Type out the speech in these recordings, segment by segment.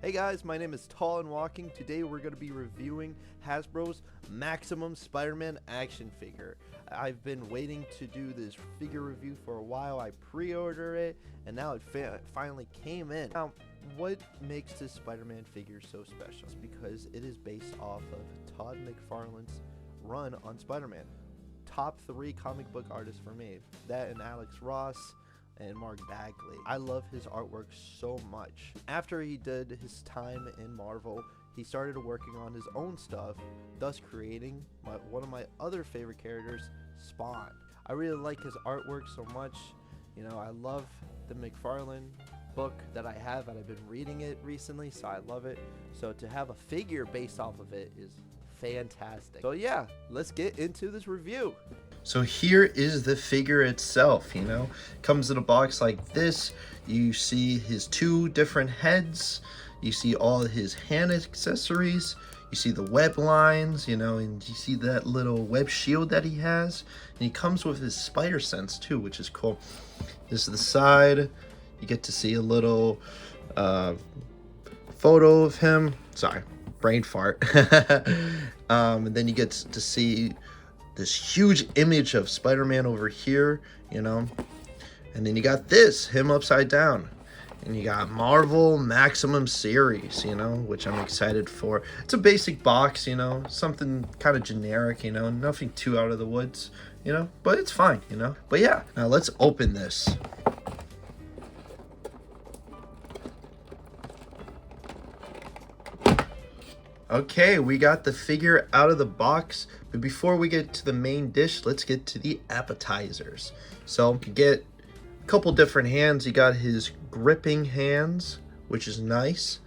Hey guys, my name is Tall and Walking. Today we're going to be reviewing Hasbro's Maximum Spider-Man action figure. I've been waiting to do this figure review for a while. I pre-ordered it and now it finally came in. Now, what makes this Spider-Man figure so special? It's because it is based off of Todd McFarlane's run on Spider-Man. Top 3 comic book artists for me. That and Alex Ross and Mark Bagley. I love his artwork so much. After he did his time in Marvel, he started working on his own stuff, thus creating one of my other favorite characters, Spawn. I really like his artwork so much. You know, I love the McFarlane book that I have, and I've been reading it recently, so I love it. So to have a figure based off of it is fantastic. So yeah, let's get into this review. So here is the figure itself, comes in a box like this. You see his 2 different heads, you see all his hand accessories, you see the web lines, and you see that little web shield that he has. And he comes with his spider sense too, which is cool. This is the side. You get to see a little photo of him. Sorry, brain fart. And then you get to see this huge image of Spider-Man over here, and then you got him upside down, and you got Marvel Maximum Series, which I'm excited for. It's a basic box, something kind of generic, nothing too out of the woods, but it's fine, but yeah, now let's open this. Okay, we got the figure out of the box, but before we get to the main dish, let's get to the appetizers. So you get a couple different hands. You got his gripping hands, which is nice.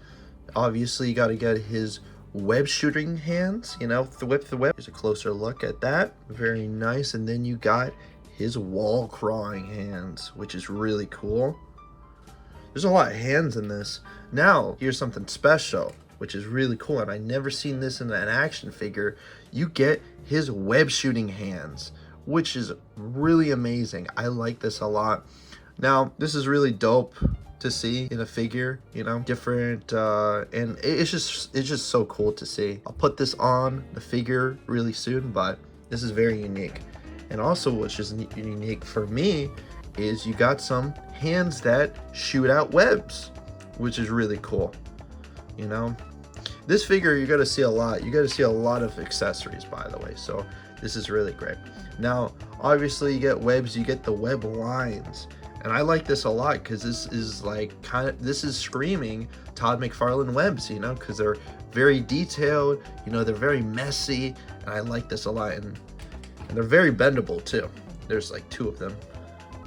Obviously, you got to get his web shooting hands, the web. Here's a closer look at that. Very nice. And then you got his wall crawling hands, which is really cool. There's a lot of hands in this. Now, here's something special, which is really cool, and I never seen this in an action figure. You get his web shooting hands, which is really amazing. I like this a lot. Now, this is really dope to see in a figure, different, and it's just so cool to see. I'll put this on the figure really soon, but this is very unique. And also, what's just unique for me is you got some hands that shoot out webs, which is really cool. This figure, you're going to see a lot. You got to see a lot of accessories, by the way. So this is really great. Now, obviously, you get webs. You get the web lines. And I like this a lot because this is this is screaming Todd McFarlane webs, because they're very detailed. They're very messy. And I like this a lot. And they're very bendable, too. There's like 2 of them,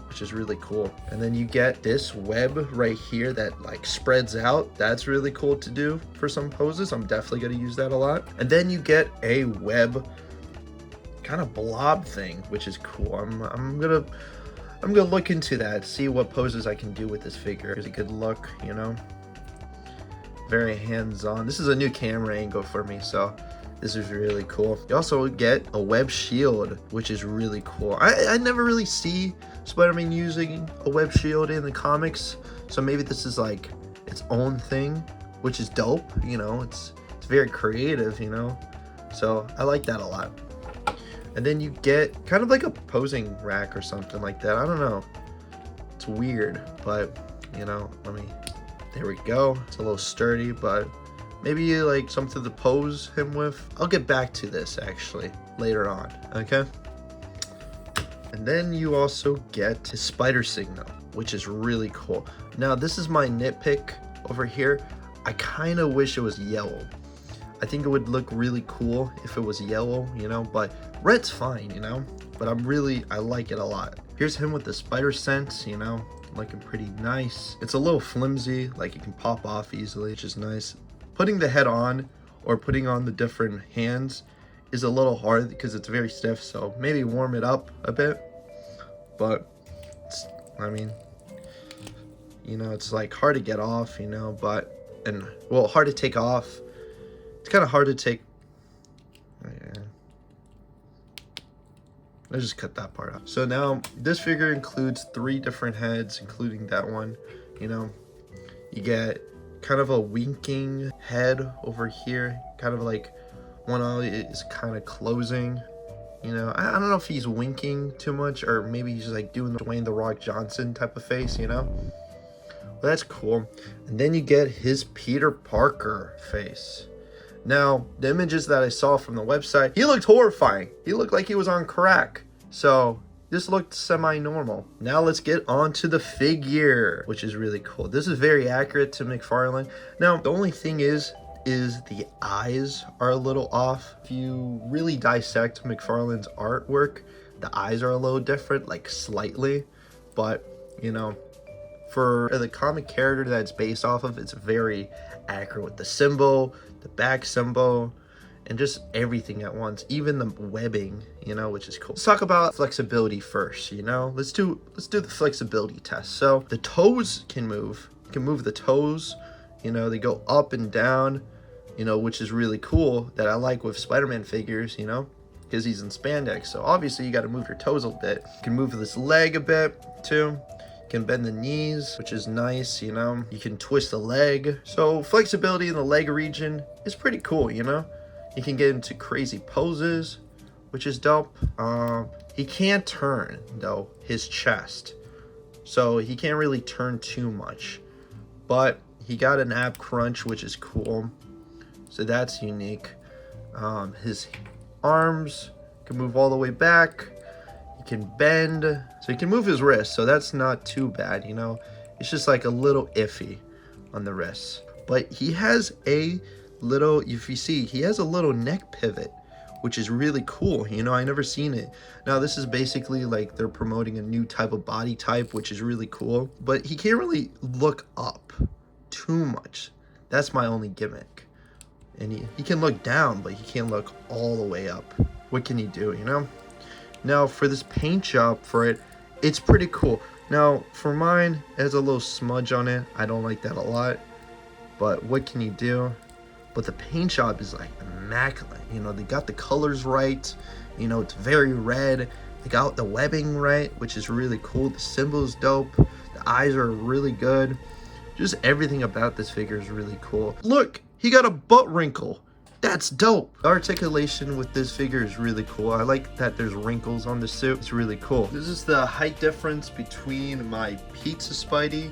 which is really cool. And then you get this web right here that spreads out. That's really cool to do for some poses. I'm definitely gonna use that a lot. And then you get a web kind of blob thing, which is cool. I'm gonna look into that, see what poses I can do with this figure. Here's a good look, very hands-on. This is a new camera angle for me, so this is really cool. You also get a web shield, which is really cool. I never really see Spider-Man using a web shield in the comics, so maybe this is its own thing, which is dope. It's very creative, so I like that a lot. And then you get kind of like a posing rack or something like that. I don't know, it's weird, but there we go. It's a little sturdy, but maybe something to pose him with. I'll get back to this actually later on, okay? And then you also get his spider signal, which is really cool. Now, this is my nitpick over here. I kind of wish it was yellow. I think it would look really cool if it was yellow, but red's fine, but I like it a lot. Here's him with the spider sense, looking pretty nice. It's a little flimsy, it can pop off easily, which is nice. Putting the head on or putting on the different hands is a little hard because it's very stiff, so maybe warm it up a bit. But it's hard to get off, hard to take off. It's kind of hard to take. Yeah. Let's just cut that part out. So now this figure includes 3 different heads, including that one. You get kind of a winking head over here, kind of like one eye is kind of closing. You know, I don't know if he's winking too much, or maybe he's like doing the Dwayne The Rock Johnson type of face, you know? Well, that's cool. And then you get his Peter Parker face. Now, the images that I saw from the website, he looked horrifying. He looked like he was on crack. So this looked semi-normal. Now let's get on to the figure, which is really cool. This is very accurate to McFarlane. Now, the only thing is the eyes are a little off. If you really dissect McFarlane's artwork, the eyes are a little different, like slightly. But, you know, for the comic character that it's based off of, it's very accurate with the symbol, the back symbol, and just everything at once, even the webbing, you know, which is cool. Let's talk about flexibility first, you know. Let's do the flexibility test. So the toes can move. You can move the toes, you know, they go up and down, you know, which is really cool, that I like with Spider-Man figures, you know, because he's in spandex. So obviously you got to move your toes a bit. You can move this leg a bit too. Can bend the knees, which is nice, you know. You can twist the leg. So flexibility in the leg region is pretty cool, you know. You can get into crazy poses, which is dope. He can't turn though his chest, so he can't really turn too much, but he got an ab crunch, which is cool, so that's unique. His arms can move all the way back. He can bend, so he can move his wrist, so that's not too bad, you know. It's just like a little iffy on the wrists, but he has a little, if you see, he has a little neck pivot, which is really cool, you know. I never seen it. Now this is basically like they're promoting a new type of body type, which is really cool, but he can't really look up too much. That's my only gimmick. And he can look down, but he can't look all the way up. What can he do, you know? Now for this paint job for it, it's pretty cool. Now for mine, it has a little smudge on it. I don't like that a lot, but what can you do? But the paint job is like immaculate. You know, they got the colors right. You know, it's very red. They got the webbing right, which is really cool. The symbol is dope. The eyes are really good. Just everything about this figure is really cool. Look, he got a butt wrinkle. That's dope. The articulation with this figure is really cool. I like that there's wrinkles on the suit. It's really cool. This is the height difference between my Pizza Spidey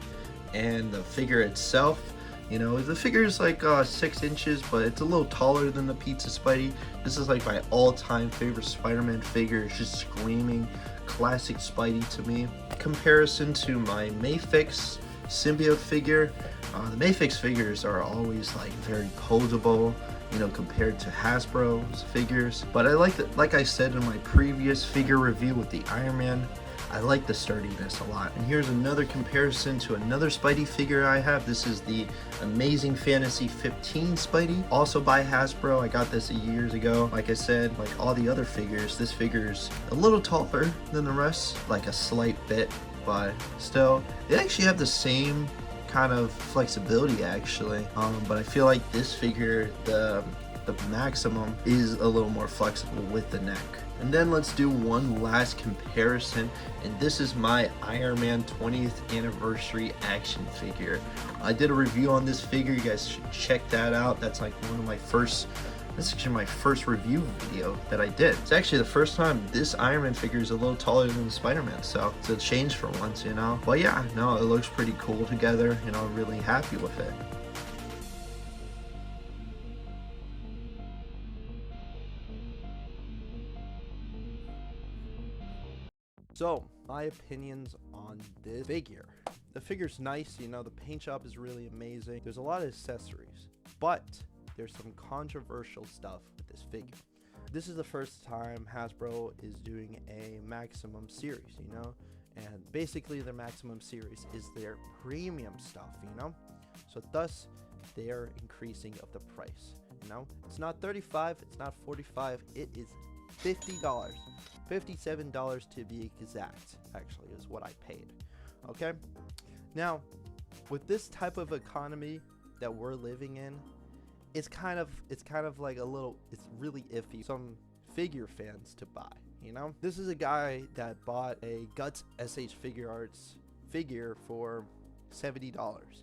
and the figure itself. You know, the figure is like 6 inches, but it's a little taller than the Pizza Spidey. This is like my all-time favorite Spider-Man figure. It's just screaming classic Spidey to me. Comparison to my Mayfix symbiote figure, the Mayfix figures are always like very posable, you know, compared to Hasbro's figures. But I like that, like I said in my previous figure review with the Iron Man, I like the sturdiness a lot. And here's another comparison to another Spidey figure I have. This is the Amazing Fantasy 15 Spidey, also by Hasbro. I got this years ago. Like I said, like all the other figures, this figure's a little taller than the rest, like a slight bit, but still, they actually have the same kind of flexibility actually. But I feel like this figure, the Maximum, is a little more flexible with the neck. And then let's do one last comparison, and this is my Iron Man 20th anniversary action figure. I did a review on this figure. You guys should check that out. That's like one of my first, that's actually my first review video that I did. It's actually the first time this Iron Man figure is a little taller than the Spider-Man, so it's a change for once, you know. But yeah, no, it looks pretty cool together, you know. I'm really happy with it. So, my opinions on this figure. The figure's nice, you know, the paint job is really amazing. There's a lot of accessories, but there's some controversial stuff with this figure. This is the first time Hasbro is doing a Maximum series, you know, and basically the Maximum series is their premium stuff, you know, so thus they're increasing of the price, you know. It's not $35, it's not $45, it is $50. $57 to be exact, actually, is what I paid. Okay, now with this type of economy that we're living in, it's kind of like a little, it's really iffy some figure fans to buy, you know. This is a guy that bought a Guts SH Figure Arts figure for $70,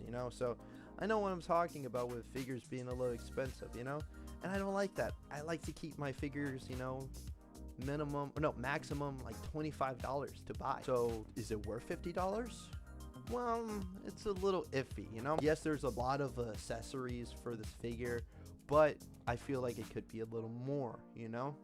you know, so I know what I'm talking about with figures being a little expensive, you know? And I don't like that. I like to keep my figures, you know, maximum like $25 to buy. So is it worth $50? Well, it's a little iffy, you know? Yes, there's a lot of accessories for this figure, but I feel like it could be a little more, you know?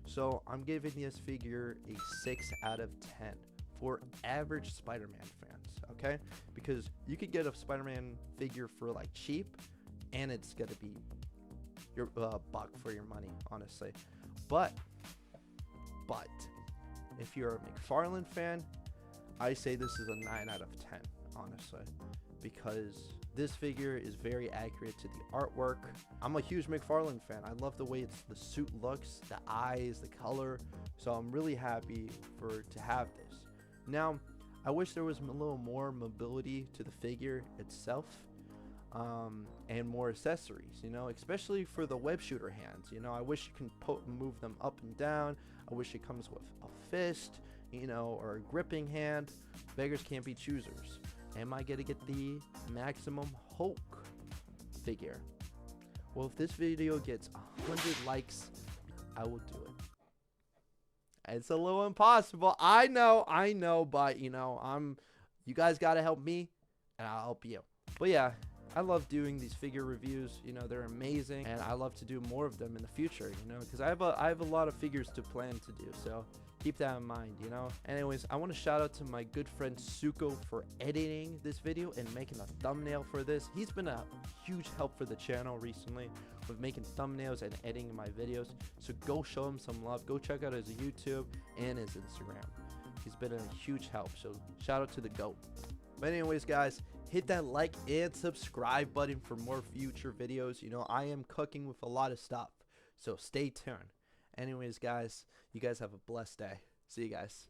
So I'm giving this figure a 6 out of 10 for average Spider-Man fans, okay? Because you could get a Spider-Man figure for like cheap, and it's gonna be your buck for your money, honestly. But if you're a McFarlane fan, I say this is a 9 out of 10, honestly, because this figure is very accurate to the artwork. I'm a huge McFarlane fan. I love the way the suit looks, the eyes, the color. So I'm really happy to have this. Now, I wish there was a little more mobility to the figure itself, and more accessories, you know, especially for the web shooter hands. You know, I wish you can move them up and down. I wish it comes with a fist, you know, or a gripping hand. Beggars can't be choosers. Am I gonna get the Maximum Hulk figure? Well, if this video gets 100 likes, I will do it. It's a little impossible, I know, but you know, you guys gotta help me, and I'll help you. But yeah, I love doing these figure reviews. You know, they're amazing, and I love to do more of them in the future, you know, because I have a lot of figures to plan to do, so keep that in mind, you know. Anyways, I want to shout out to my good friend Suko for editing this video and making a thumbnail for this. He's been a huge help for the channel recently with making thumbnails and editing my videos, so go show him some love. Go check out his YouTube and his Instagram. He's been a huge help, so shout out to the GOAT. But anyways, guys, hit that like and subscribe button for more future videos. You know, I am cooking with a lot of stuff, so stay tuned. Anyways, guys, you guys have a blessed day. See you guys.